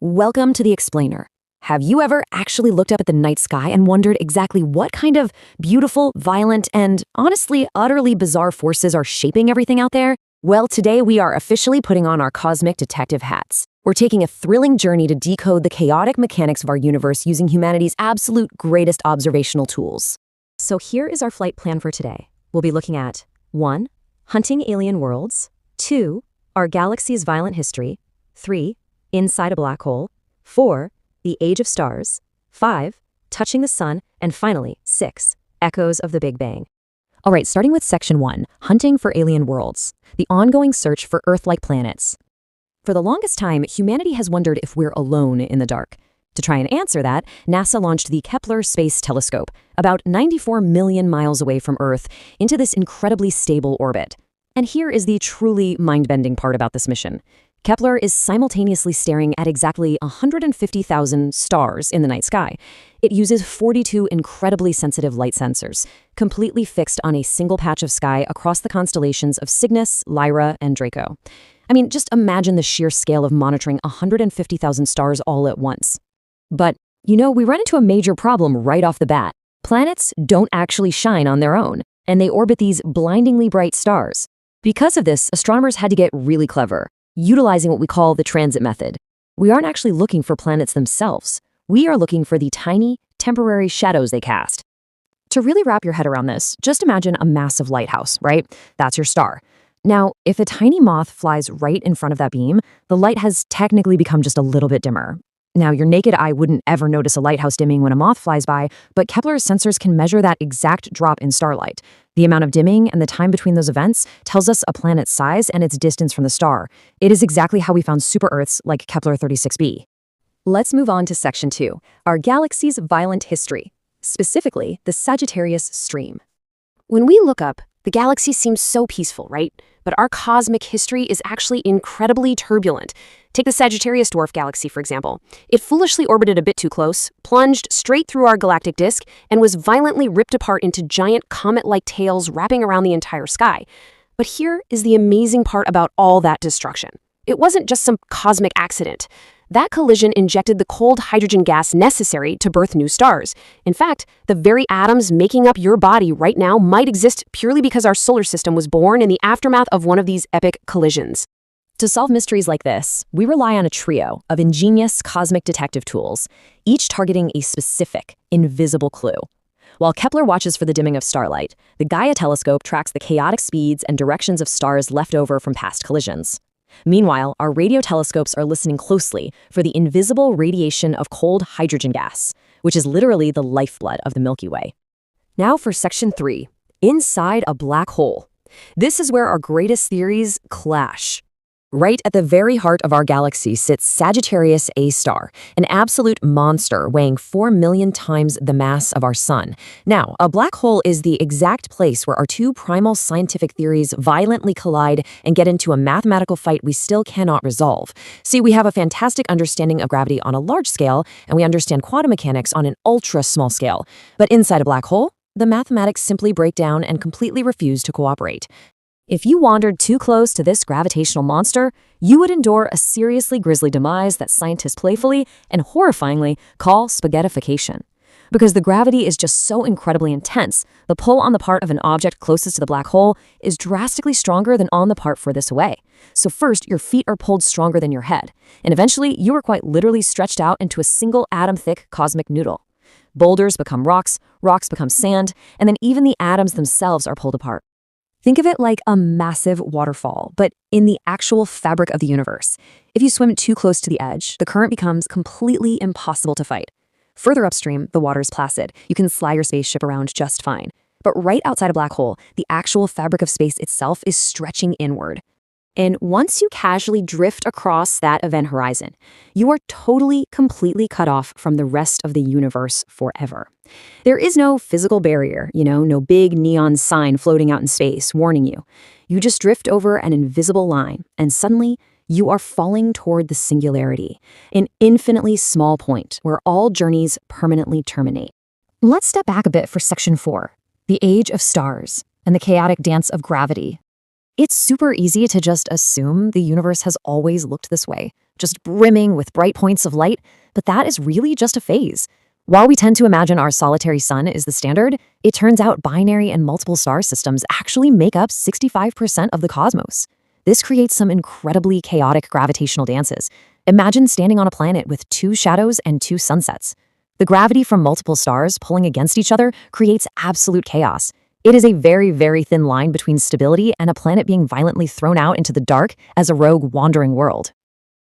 Welcome to the Explainer. Have you ever actually looked up at the night sky and wondered exactly what kind of beautiful, violent, and honestly, utterly bizarre forces are shaping everything out there? Well, today we are officially putting on our cosmic detective hats. We're taking a thrilling journey to decode the chaotic mechanics of our universe using humanity's absolute greatest observational tools. So here is our flight plan for today. We'll be looking at 1. Hunting alien worlds. 2. Our galaxy's violent history. 3. Inside a black hole. 4. The age of stars. 5. Touching the sun. And finally, 6. Echoes of the Big Bang. All right, starting with Section 1, Hunting for Alien Worlds, the ongoing search for Earth-like planets. For the longest time, humanity has wondered if we're alone in the dark. To try and answer that, NASA launched the Kepler Space Telescope, about 94 million miles away from Earth, into this incredibly stable orbit. And here is the truly mind-bending part about this mission. Kepler is simultaneously staring at exactly 150,000 stars in the night sky. It uses 42 incredibly sensitive light sensors, completely fixed on a single patch of sky across the constellations of Cygnus, Lyra, and Draco. I mean, just imagine the sheer scale of monitoring 150,000 stars all at once. But, we run into a major problem right off the bat. Planets don't actually shine on their own, and they orbit these blindingly bright stars. Because of this, astronomers had to get really clever, utilizing what we call the transit method. We aren't actually looking for planets themselves. We are looking for the tiny, temporary shadows they cast. To really wrap your head around this, just imagine a massive lighthouse, right? That's your star. Now, if a tiny moth flies right in front of that beam, the light has technically become just a little bit dimmer. Now, your naked eye wouldn't ever notice a lighthouse dimming when a moth flies by, but Kepler's sensors can measure that exact drop in starlight. The amount of dimming and the time between those events tells us a planet's size and its distance from the star. It is exactly how we found super-Earths like Kepler 36b. Let's move on to Section 2, our galaxy's violent history, specifically the Sagittarius Stream. When we look up, the galaxy seems so peaceful, right? But our cosmic history is actually incredibly turbulent. Take the Sagittarius dwarf galaxy, for example. It foolishly orbited a bit too close, plunged straight through our galactic disk, and was violently ripped apart into giant comet-like tails wrapping around the entire sky. But here is the amazing part about all that destruction. It wasn't just some cosmic accident. That collision injected the cold hydrogen gas necessary to birth new stars. In fact, the very atoms making up your body right now might exist purely because our solar system was born in the aftermath of one of these epic collisions. To solve mysteries like this, we rely on a trio of ingenious cosmic detective tools, each targeting a specific, invisible clue. While Kepler watches for the dimming of starlight, the Gaia telescope tracks the chaotic speeds and directions of stars left over from past collisions. Meanwhile, our radio telescopes are listening closely for the invisible radiation of cold hydrogen gas, which is literally the lifeblood of the Milky Way. Now for Section 3, Inside a Black Hole. This is where our greatest theories clash. Right at the very heart of our galaxy sits Sagittarius A star, an absolute monster weighing 4 million times the mass of our sun. Now, a black hole is the exact place where our two primal scientific theories violently collide and get into a mathematical fight we still cannot resolve. See, we have a fantastic understanding of gravity on a large scale, and we understand quantum mechanics on an ultra-small scale. But inside a black hole, the mathematics simply break down and completely refuse to cooperate. If you wandered too close to this gravitational monster, you would endure a seriously grisly demise that scientists playfully and horrifyingly call spaghettification. Because the gravity is just so incredibly intense, the pull on the part of an object closest to the black hole is drastically stronger than on the part furthest away. So first, your feet are pulled stronger than your head, and eventually you are quite literally stretched out into a single atom-thick cosmic noodle. Boulders become rocks, rocks become sand, and then even the atoms themselves are pulled apart. Think of it like a massive waterfall, but in the actual fabric of the universe. If you swim too close to the edge, the current becomes completely impossible to fight. Further upstream, the water is placid. You can slide your spaceship around just fine. But right outside a black hole, the actual fabric of space itself is stretching inward. And once you casually drift across that event horizon, you are totally, completely cut off from the rest of the universe forever. There is no physical barrier, no big neon sign floating out in space warning you. You just drift over an invisible line, and suddenly you are falling toward the singularity, an infinitely small point where all journeys permanently terminate. Let's step back a bit for Section 4, the age of stars and the chaotic dance of gravity. It's super easy to just assume the universe has always looked this way. just brimming with bright points of light, but that is really just a phase. While we tend to imagine our solitary sun is the standard, it turns out binary and multiple star systems actually make up 65% of the cosmos. This creates some incredibly chaotic gravitational dances. Imagine standing on a planet with 2 shadows and 2 sunsets. The gravity from multiple stars pulling against each other creates absolute chaos. It is a very, very thin line between stability and a planet being violently thrown out into the dark as a rogue wandering world.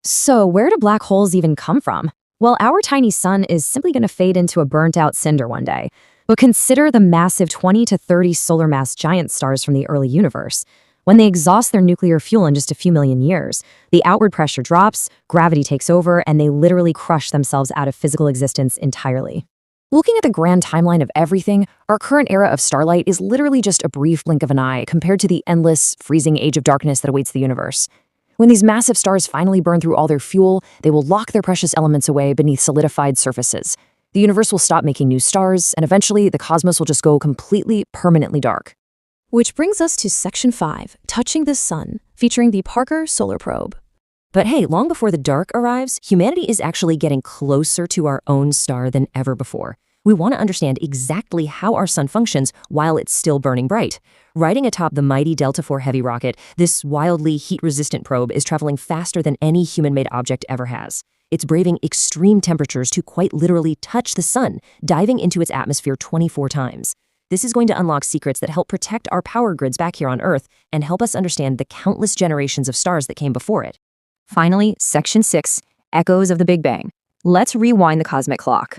So where do black holes even come from? Well, our tiny sun is simply going to fade into a burnt-out cinder one day. But consider the massive 20 to 30 solar mass giant stars from the early universe. When they exhaust their nuclear fuel in just a few million years, the outward pressure drops, gravity takes over, and they literally crush themselves out of physical existence entirely. Looking at the grand timeline of everything, our current era of starlight is literally just a brief blink of an eye compared to the endless, freezing age of darkness that awaits the universe. When these massive stars finally burn through all their fuel, they will lock their precious elements away beneath solidified surfaces. The universe will stop making new stars, and eventually the cosmos will just go completely, permanently dark. Which brings us to Section 5, Touching the Sun, featuring the Parker Solar Probe. But hey, long before the dark arrives, humanity is actually getting closer to our own star than ever before. We want to understand exactly how our sun functions while it's still burning bright. Riding atop the mighty Delta IV Heavy rocket, this wildly heat-resistant probe is traveling faster than any human-made object ever has. It's braving extreme temperatures to quite literally touch the sun, diving into its atmosphere 24 times. This is going to unlock secrets that help protect our power grids back here on Earth and help us understand the countless generations of stars that came before it. Finally, Section 6, Echoes of the Big Bang. Let's rewind the cosmic clock.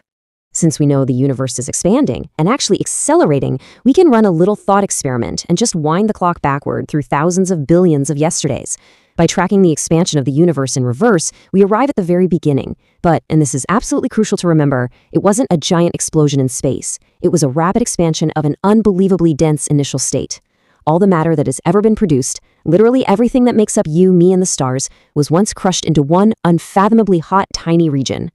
Since we know the universe is expanding and actually accelerating, we can run a little thought experiment and just wind the clock backward through thousands of billions of yesterdays. By tracking the expansion of the universe in reverse, we arrive at the very beginning. But, and this is absolutely crucial to remember, it wasn't a giant explosion in space. It was a rapid expansion of an unbelievably dense initial state. All the matter that has ever been produced, literally everything that makes up you, me, and the stars, was once crushed into one unfathomably hot, tiny region.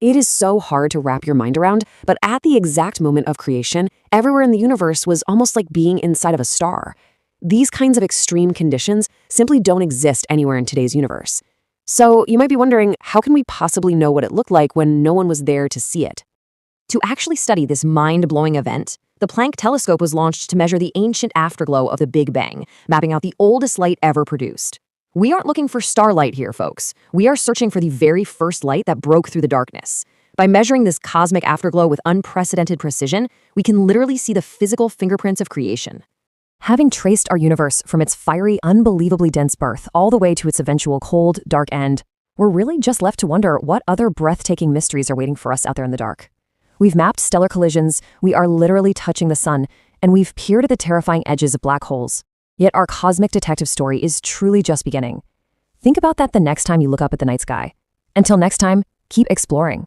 It is so hard to wrap your mind around, but at the exact moment of creation, everywhere in the universe was almost like being inside of a star. These kinds of extreme conditions simply don't exist anywhere in today's universe. So you might be wondering, how can we possibly know what it looked like when no one was there to see it? To actually study this mind-blowing event, the Planck telescope was launched to measure the ancient afterglow of the Big Bang, mapping out the oldest light ever produced. We aren't looking for starlight here, folks. We are searching for the very first light that broke through the darkness. By measuring this cosmic afterglow with unprecedented precision, we can literally see the physical fingerprints of creation. Having traced our universe from its fiery, unbelievably dense birth all the way to its eventual cold, dark end, we're really just left to wonder what other breathtaking mysteries are waiting for us out there in the dark. We've mapped stellar collisions, we are literally touching the sun, and we've peered at the terrifying edges of black holes. Yet our cosmic detective story is truly just beginning. Think about that the next time you look up at the night sky. Until next time, keep exploring.